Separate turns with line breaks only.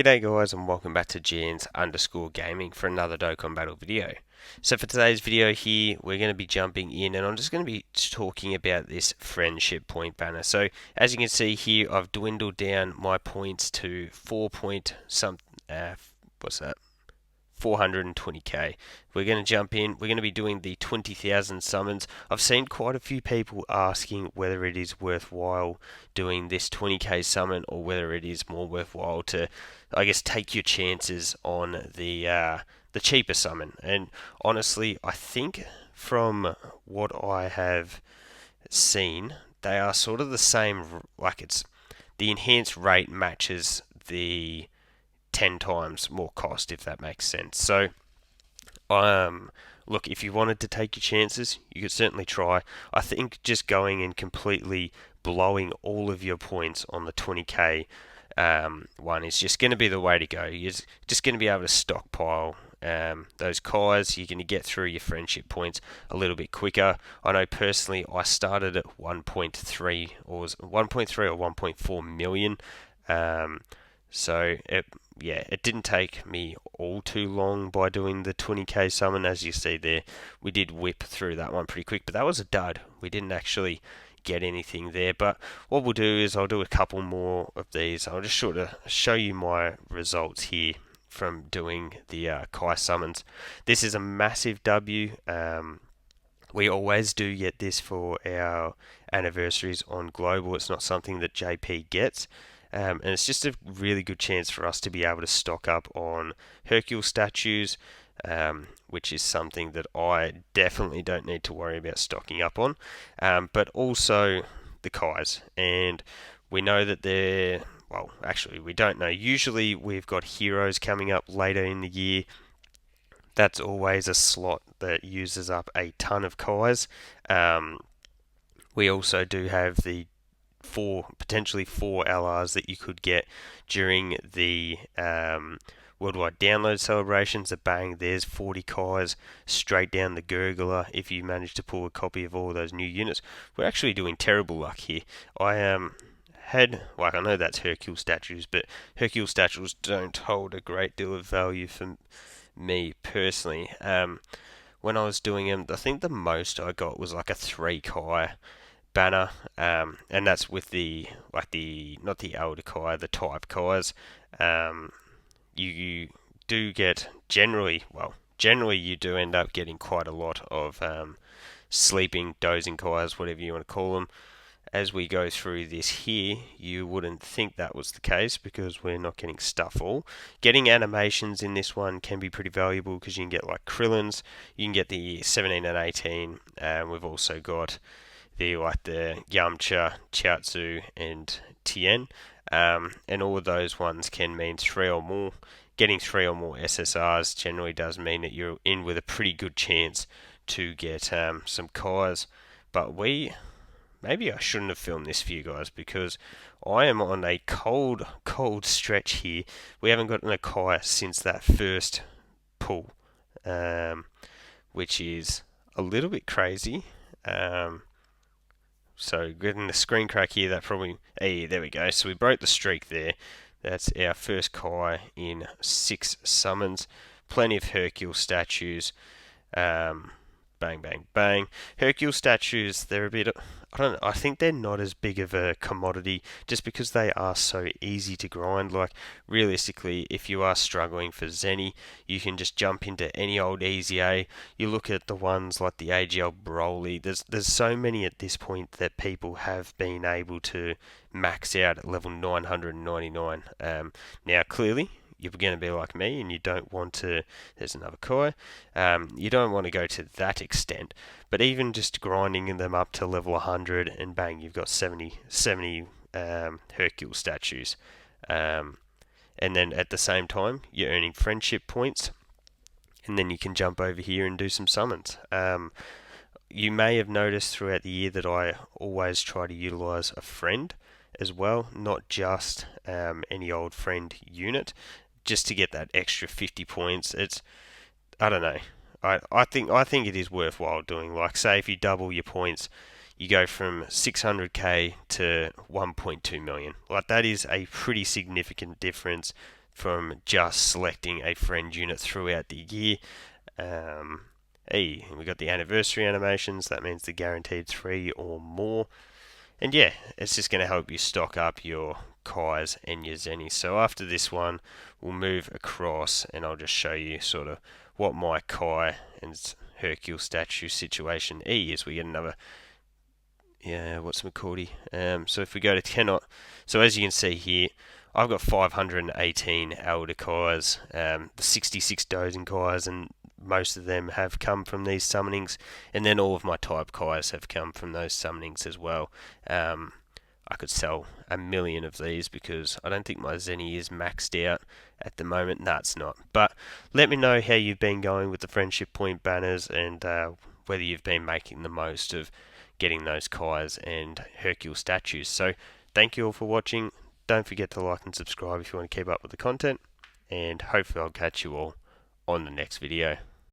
G'day guys and welcome back to Jans_gaming for another Dokkan battle video. So for today's video here, we're going to be jumping in and I'm just going to be talking about this friendship point banner. So as you can see here, I've dwindled down my points to 420k. We're going to jump in. We're going to be doing the 20,000 summons. I've seen quite a few people asking whether it is worthwhile doing this 20k summon or whether it is more worthwhile to, I guess, take your chances on the cheaper summon. And honestly, I think from what I have seen, they are sort of the same. Like it's the enhanced rate matches the 10 times more cost, if that makes sense. So, look, if you wanted to take your chances, you could certainly try. I think just going and completely blowing all of your points on the 20k one is just going to be the way to go. You're just going to be able to stockpile those Kais. You're going to get through your friendship points a little bit quicker. I know personally I started at 1.3 or 1.4 million. So it didn't take me all too long by doing the 20k summon. As you see there, we did whip through that one pretty quick, but that was a dud. We didn't actually get anything there. But what we'll do is I'll do a couple more of these. I'll just sort of show you my results here from doing the Kai summons. This is a massive W. We always do get this for our anniversaries on Global. It's not something that JP gets. And it's just a really good chance for us to be able to stock up on Hercule statues, which is something that I definitely don't need to worry about stocking up on, but also the Kais. And we know that they're, well, actually we don't know. Usually we've got heroes coming up later in the year. That's always a slot that uses up a ton of Kais. We also do have the potentially four LRs that you could get during the worldwide download celebrations. Bang, there's 40 Kais straight down the gurgler if you manage to pull a copy of all those new units. We're actually doing terrible luck here. I I know that's Hercule statues, but Hercule statues don't hold a great deal of value for me personally. When I was doing them, I think the most I got was like a 3 Kai banner, and that's with the not the Elder Kai, the type Kais. You do get generally you do end up getting quite a lot of sleeping, dozing Kais, whatever you want to call them. As we go through this here, you wouldn't think that was the case because we're not getting stuff all. Getting animations in this one can be pretty valuable because you can get like Krillin's, you can get the 17 and 18, and we've also got the Yamcha, Chiaotzu, and Tien, and all of those ones can mean 3 or more. Getting 3 or more SSRs generally does mean that you're in with a pretty good chance to get some Kais. But maybe I shouldn't have filmed this for you guys because I am on a cold stretch here. We haven't gotten a Kai since that first pull, which is a little bit crazy. So getting the screen crack here, that probably, hey, there we go. So we broke the streak there. That's our first Kai in 6 summons. Plenty of Hercule statues. Bang, bang, bang. Hercule statues, they're a bit, I don't know, I think they're not as big of a commodity just because they are so easy to grind. Like, realistically, if you are struggling for Zenny, you can just jump into any old easy A. You look at the ones like the AGL Broly, there's so many at this point that people have been able to max out at level 999. Now, clearly, you're going to be like me and you don't want to, there's another Kai, you don't want to go to that extent, but even just grinding them up to level 100 and bang, you've got 70 Hercule statues, and then at the same time you're earning friendship points, and then you can jump over here and do some summons. You may have noticed throughout the year that I always try to utilize a friend as well, not just any old friend unit, just to get that extra 50 points. I don't know. I think it is worthwhile doing. Like, say if you double your points, you go from 600k to 1.2 million. Like, that is a pretty significant difference from just selecting a friend unit throughout the year. We got the anniversary animations, that means the guaranteed 3 or more. And yeah, it's just going to help you stock up your Kais and your Zennies. So after this one, we'll move across and I'll just show you sort of what my Kai and Hercule statue situation is. We get another, what's McCordy? So if we go to cannot, so as you can see here, I've got 518 Elder Kais, the 66 Dozing Kais, and most of them have come from these summonings, and then all of my type Kais have come from those summonings as well. I could sell 1,000,000 of these because I don't think my Zenny is maxed out at the moment. No, it's not. But let me know how you've been going with the friendship point banners and whether you've been making the most of getting those Kais and Hercule statues. So thank you all for watching. Don't forget to like and subscribe if you want to keep up with the content, and hopefully I'll catch you all on the next video.